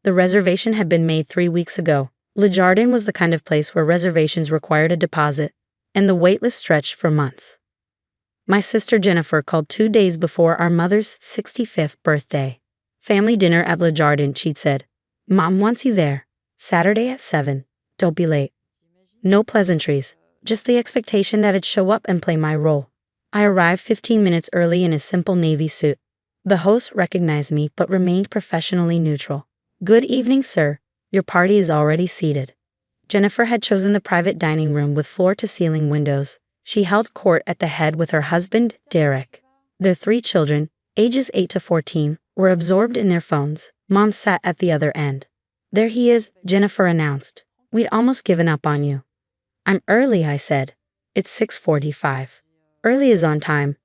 The reservation had been made 3 weeks ago. Lejardan was the kind of place where reservations required a deposit, and the waitlist stretched for months. My sister Jennifer called 2 days before our mother's 65th birthday. Family dinner at Lejardan, she'd said. Mom wants you there. Saturday at 7. Don't be late. No pleasantries, just the expectation that I'd show up and play my role. I arrived 15 minutes early in a simple navy suit. The host recognized me but remained professionally neutral. Good evening, sir. Your party is already seated. Jennifer had chosen the private dining room with floor-to-ceiling windows. She held court at the head with her husband, Derek. Their 3 children, ages 8 to 14, were absorbed in their phones. Mom sat at the other end. There he is, Jennifer announced. We'd almost given up on you. I'm early, I said. It's 6:45. Early is on time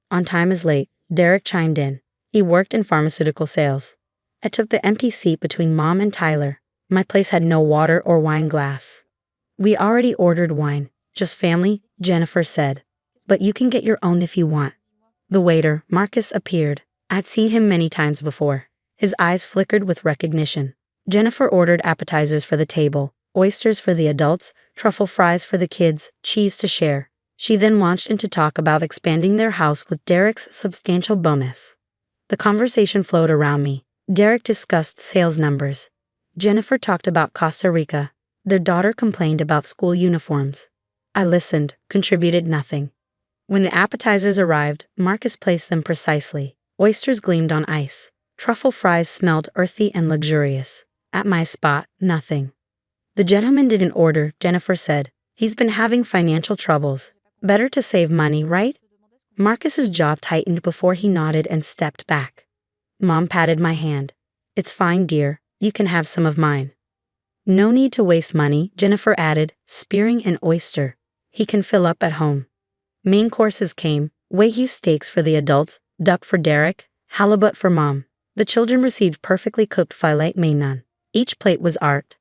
is late, Derek chimed in. He worked in pharmaceutical sales. I took the empty seat between Mom and Tyler. My place had no water or wine glass. We already ordered wine, just family, Jennifer said. But you can get your own if you want. The waiter, Marcus, appeared. I'd seen him many times before. His eyes flickered with recognition. Jennifer ordered appetizers for the table, oysters for the adults, truffle fries for the kids, cheese to share. She then launched into talk about expanding their house with Derek's substantial bonus. The conversation flowed around me. Derek discussed sales numbers. Jennifer talked about Costa Rica. Their daughter complained about school uniforms. I listened, contributed nothing. When the appetizers arrived, Marcus placed them precisely. Oysters gleamed on ice. Truffle fries smelled earthy and luxurious. At my spot, nothing. The gentleman didn't order, Jennifer said. He's been having financial troubles. Better to save money, right? Marcus's jaw tightened before he nodded and stepped back. Mom patted my hand. It's fine, dear. You can have some of mine. No need to waste money, Jennifer added, spearing an oyster. He can fill up at home. Main courses came, Wagyu steaks for the adults, duck for Derek, halibut for Mom. The children received perfectly cooked filet mignon. Each plate was art.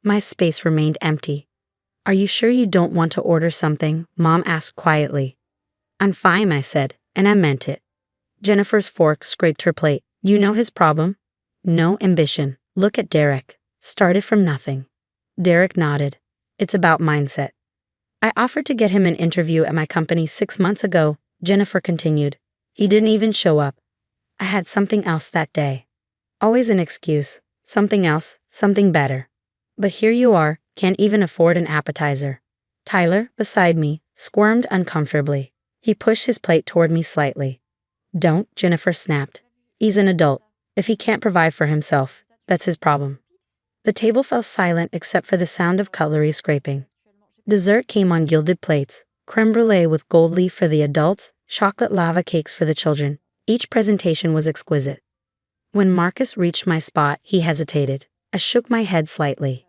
My space remained empty. Are you sure you don't want to order something? Mom asked quietly. I'm fine, I said, and I meant it. Jennifer's fork scraped her plate. You know his problem? No ambition. Look at Derek. Started from nothing. Derek nodded. It's about mindset. I offered to get him an interview at my company 6 months ago, Jennifer continued. He didn't even show up. I had something else that day. Always an excuse. Something else, something better. But here you are, can't even afford an appetizer. Tyler, beside me, squirmed uncomfortably. He pushed his plate toward me slightly. Don't, Jennifer snapped. He's an adult. If he can't provide for himself, that's his problem. The table fell silent except for the sound of cutlery scraping. Dessert came on gilded plates, creme brulee with gold leaf for the adults, chocolate lava cakes for the children. Each presentation was exquisite. When Marcus reached my spot, he hesitated. I shook my head slightly.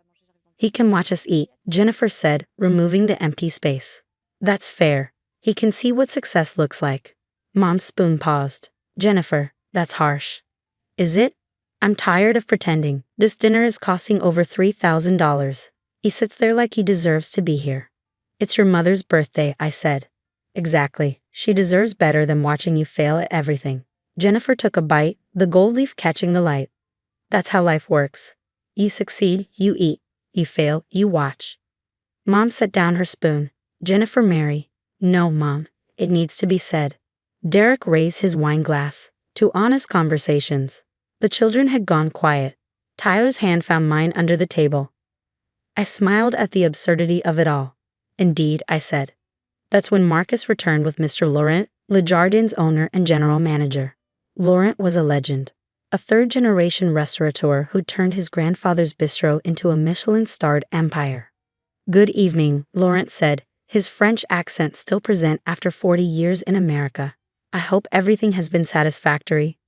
He can watch us eat, Jennifer said, removing the empty space. That's fair. He can see what success looks like. Mom's spoon paused. Jennifer, that's harsh. Is it? I'm tired of pretending. This dinner is costing over $3,000. He sits there like he deserves to be here. It's your mother's birthday, I said. Exactly. She deserves better than watching you fail at everything. Jennifer took a bite, the gold leaf catching the light. That's how life works. You succeed, you eat. You fail, you watch. Mom set down her spoon. Jennifer Mary. No, Mom. It needs to be said. Derek raised his wine glass. To honest conversations. The children had gone quiet. Tyler's hand found mine under the table. I smiled at the absurdity of it all. Indeed, I said. That's when Marcus returned with Mr. Laurent, Lejardan's owner and general manager. Laurent was a legend. A third-generation restaurateur who turned his grandfather's bistro into a Michelin-starred empire. Good evening, Laurent said, his French accent still present after 40 years in America. I hope everything has been satisfactory.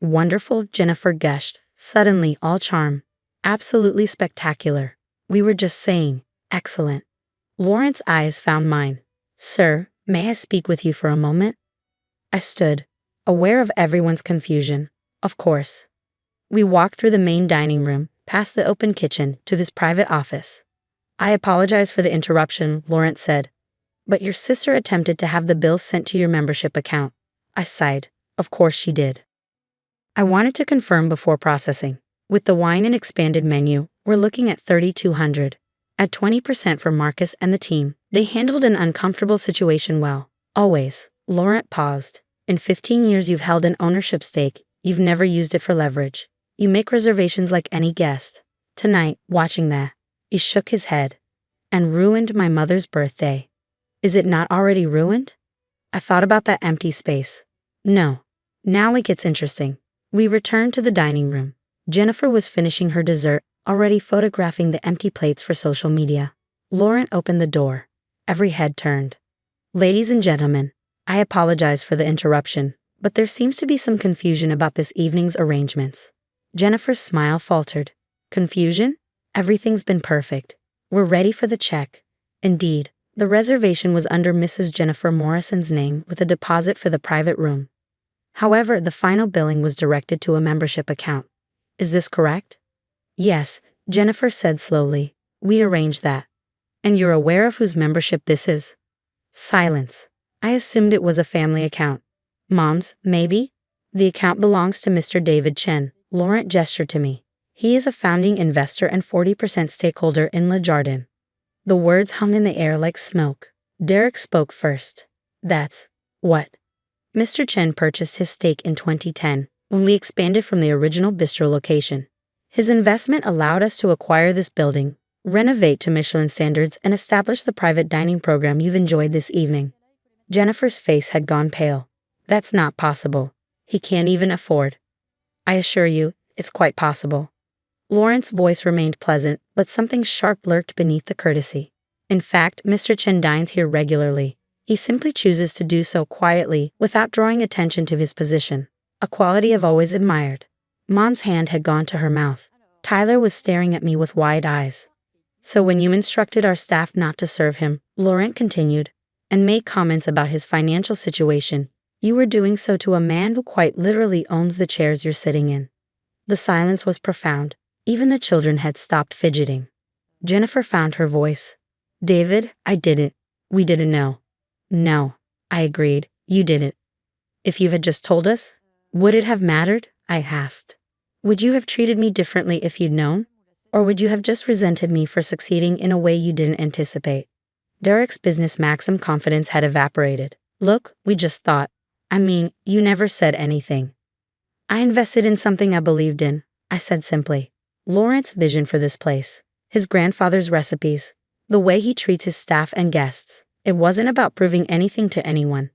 Wonderful, Jennifer gushed, suddenly all charm. Absolutely spectacular. We were just saying, excellent. Laurent's eyes found mine. Sir, may I speak with you for a moment? I stood, aware of everyone's confusion. Of course. We walked through the main dining room, past the open kitchen, to his private office. I apologize for the interruption, Laurent said. But your sister attempted to have the bills sent to your membership account. I sighed. Of course she did. I wanted to confirm before processing. With the wine and expanded menu, we're looking at $3,200. At 20% for Marcus and the team, they handled an uncomfortable situation well. Always. Laurent paused. In 15 years you've held an ownership stake, you've never used it for leverage. You make reservations like any guest. Tonight, watching that, he shook his head. And ruined my mother's birthday. Is it not already ruined? I thought about that empty space. No. Now it gets interesting. We returned to the dining room. Jennifer was finishing her dessert, already photographing the empty plates for social media. Laurent opened the door. Every head turned. Ladies and gentlemen, I apologize for the interruption, but there seems to be some confusion about this evening's arrangements. Jennifer's smile faltered. Confusion? Everything's been perfect. We're ready for the check. Indeed, the reservation was under Mrs. Jennifer Morrison's name with a deposit for the private room. However, the final billing was directed to a membership account. Is this correct? Yes, Jennifer said slowly. We arranged that. And you're aware of whose membership this is? Silence. I assumed it was a family account. Mom's, maybe? The account belongs to Mr. David Chen. Laurent gestured to me. He is a founding investor and 40% stakeholder in Lejardan. The words hung in the air like smoke. Derek spoke first. That's what? Mr. Chen purchased his stake in 2010, when we expanded from the original bistro location. His investment allowed us to acquire this building, renovate to Michelin standards, and establish the private dining program you've enjoyed this evening. Jennifer's face had gone pale. That's not possible. He can't even afford. I assure you, it's quite possible. Laurent's voice remained pleasant, but something sharp lurked beneath the courtesy. In fact, Mr. Chen dines here regularly. He simply chooses to do so quietly, without drawing attention to his position, a quality I've always admired. Mom's hand had gone to her mouth. Tyler was staring at me with wide eyes. So when you instructed our staff not to serve him, Laurent continued, and made comments about his financial situation, you were doing so to a man who quite literally owns the chairs you're sitting in. The silence was profound. Even the children had stopped fidgeting. Jennifer found her voice. David, I didn't. We didn't know. No, I agreed. You didn't. If you had just told us, would it have mattered? I asked. Would you have treated me differently if you'd known? Or would you have just resented me for succeeding in a way you didn't anticipate? Derek's business maxim confidence had evaporated. Look, we just thought. I mean, you never said anything. I invested in something I believed in, I said simply. Laurent's vision for this place, his grandfather's recipes, the way he treats his staff and guests. It wasn't about proving anything to anyone.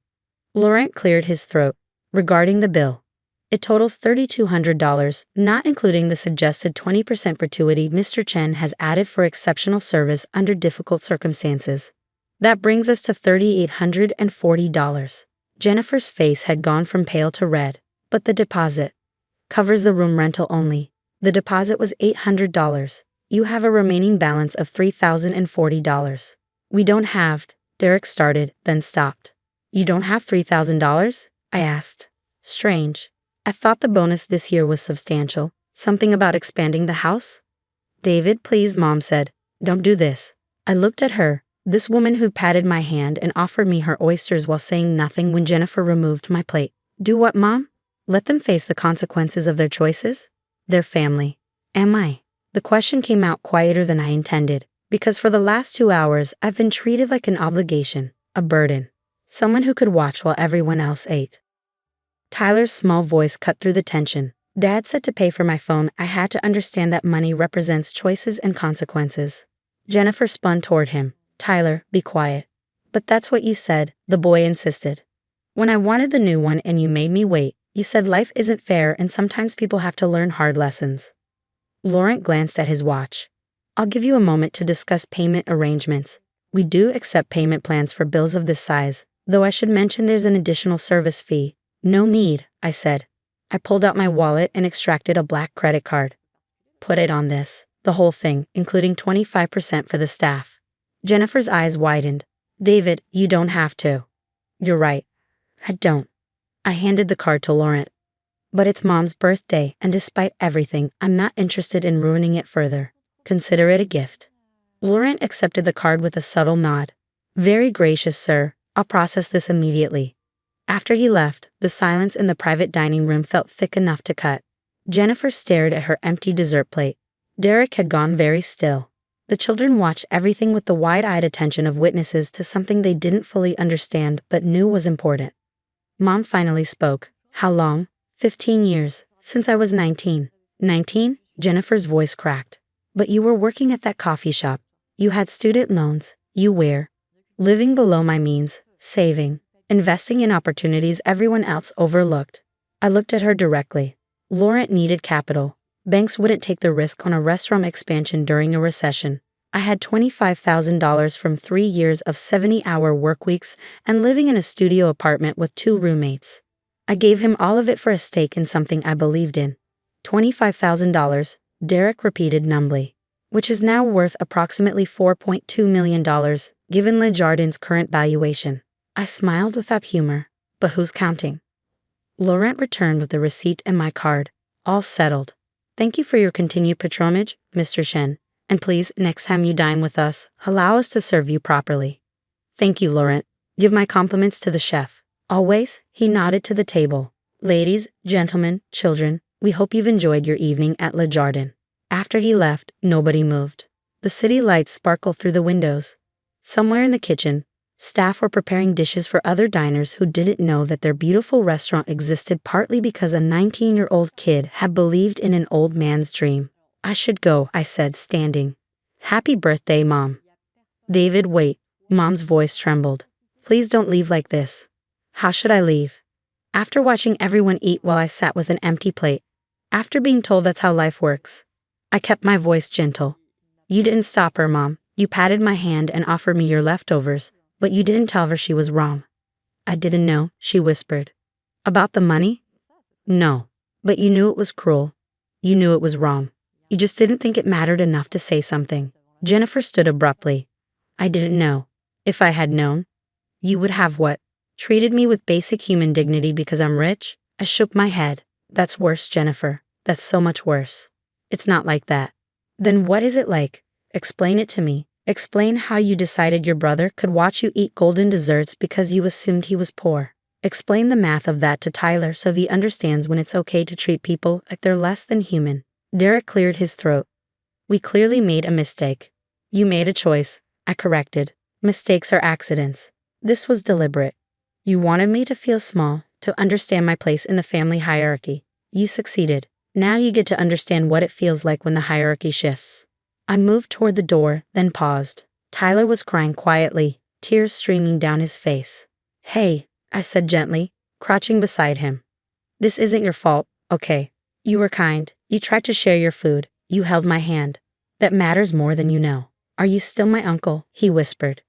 Laurent cleared his throat. Regarding the bill, it totals $3,200, not including the suggested 20% gratuity Mr. Chen has added for exceptional service under difficult circumstances. That brings us to $3,840. Jennifer's face had gone from pale to red. But the deposit covers the room rental only. The deposit was $800. You have a remaining balance of $3,040. We don't have, Derek started, then stopped. You don't have $3,000? I asked. Strange. I thought the bonus this year was substantial. Something about expanding the house? David, please, Mom said. Don't do this. I looked at her, this woman who patted my hand and offered me her oysters while saying nothing when Jennifer removed my plate. Do what, Mom? Let them face the consequences of their choices? Their family. Am I? The question came out quieter than I intended, because for the last 2 hours I've been treated like an obligation, a burden, someone who could watch while everyone else ate. Tyler's small voice cut through the tension. Dad said to pay for my phone, I had to understand that money represents choices and consequences. Jennifer spun toward him. Tyler, be quiet. But that's what you said, the boy insisted. When I wanted the new one and you made me wait, you said life isn't fair and sometimes people have to learn hard lessons. Laurent glanced at his watch. I'll give you a moment to discuss payment arrangements. We do accept payment plans for bills of this size, though I should mention there's an additional service fee. No need, I said. I pulled out my wallet and extracted a black credit card. Put it on this, the whole thing, including 25% for the staff. Jennifer's eyes widened. David, you don't have to. You're right. I don't. I handed the card to Laurent. But it's Mom's birthday, and despite everything, I'm not interested in ruining it further. Consider it a gift. Laurent accepted the card with a subtle nod. Very gracious, sir. I'll process this immediately. After he left, the silence in the private dining room felt thick enough to cut. Jennifer stared at her empty dessert plate. Derek had gone very still. The children watched everything with the wide-eyed attention of witnesses to something they didn't fully understand but knew was important. Mom finally spoke. How long? 15 years, since I was 19. 19? Jennifer's voice cracked. But you were working at that coffee shop. You had student loans. You were living below my means, saving, investing in opportunities everyone else overlooked. I looked at her directly. Laurent needed capital. Banks wouldn't take the risk on a restaurant expansion during a recession. I had $25,000 from 3 years of 70-hour work weeks and living in a studio apartment with 2 roommates. I gave him all of it for a stake in something I believed in. $25,000, Derek repeated numbly, which is now worth approximately $4.2 million, given Lejardan's current valuation. I smiled without humor. But who's counting? Laurent returned with the receipt and my card. All settled. Thank you for your continued patronage, Mr. Shen. And please, next time you dine with us, allow us to serve you properly. Thank you, Laurent. Give my compliments to the chef. Always, he nodded to the table. Ladies, gentlemen, children, we hope you've enjoyed your evening at Lejardan. After he left, nobody moved. The city lights sparkled through the windows. Somewhere in the kitchen, staff were preparing dishes for other diners who didn't know that their beautiful restaurant existed partly because a 19-year-old kid had believed in an old man's dream. I should go, I said, standing. Happy birthday, Mom. David, wait. Mom's voice trembled. Please don't leave like this. How should I leave? After watching everyone eat while I sat with an empty plate. After being told that's how life works. I kept my voice gentle. You didn't stop her, Mom. You patted my hand and offered me your leftovers. But you didn't tell her she was wrong. I didn't know, she whispered. About the money? No. But you knew it was cruel. You knew it was wrong. You just didn't think it mattered enough to say something. Jennifer stood abruptly. I didn't know. If I had known, you would have what? Treated me with basic human dignity because I'm rich? I shook my head. That's worse, Jennifer. That's so much worse. It's not like that. Then what is it like? Explain it to me. Explain how you decided your brother could watch you eat golden desserts because you assumed he was poor. Explain the math of that to Tyler so he understands when it's okay to treat people like they're less than human. Derek cleared his throat. We clearly made a mistake. You made a choice, I corrected. Mistakes are accidents. This was deliberate. You wanted me to feel small, to understand my place in the family hierarchy. You succeeded. Now you get to understand what it feels like when the hierarchy shifts. I moved toward the door, then paused. Tyler was crying quietly, tears streaming down his face. Hey, I said gently, crouching beside him. This isn't your fault, okay? You were kind. You tried to share your food. You held my hand. That matters more than you know. Are you still my uncle? He whispered.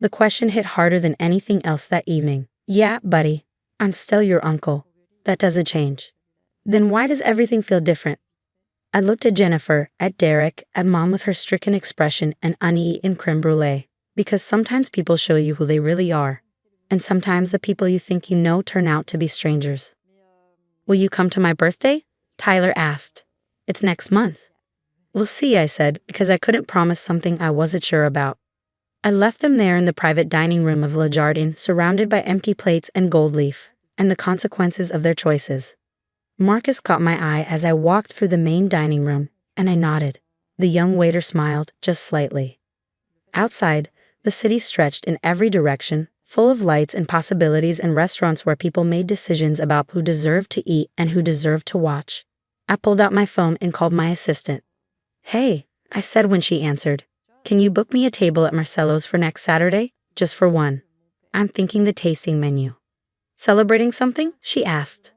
The question hit harder than anything else that evening. Yeah, buddy. I'm still your uncle. That doesn't change. Then why does everything feel different? I looked at Jennifer, at Derek, at Mom with her stricken expression and uneaten creme brulee. Because sometimes people show you who they really are. And sometimes the people you think you know turn out to be strangers. Will you come to my birthday? Tyler asked. It's next month. We'll see, I said, because I couldn't promise something I wasn't sure about. I left them there in the private dining room of Lejardan, surrounded by empty plates and gold leaf, and the consequences of their choices. Marcus caught my eye as I walked through the main dining room, and I nodded. The young waiter smiled, just slightly. Outside, the city stretched in every direction, full of lights and possibilities and restaurants where people made decisions about who deserved to eat and who deserved to watch. I pulled out my phone and called my assistant. Hey, I said when she answered. Can you book me a table at Marcelo's for next Saturday? Just for one. I'm thinking the tasting menu. Celebrating something? She asked.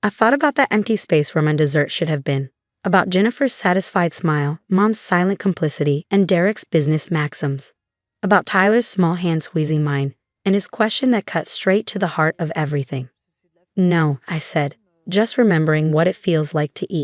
I thought about that empty space where my dessert should have been. About Jennifer's satisfied smile, Mom's silent complicity, and Derek's business maxims. About Tyler's small hand squeezing mine, and his question that cut straight to the heart of everything. No, I said, just remembering what it feels like to eat.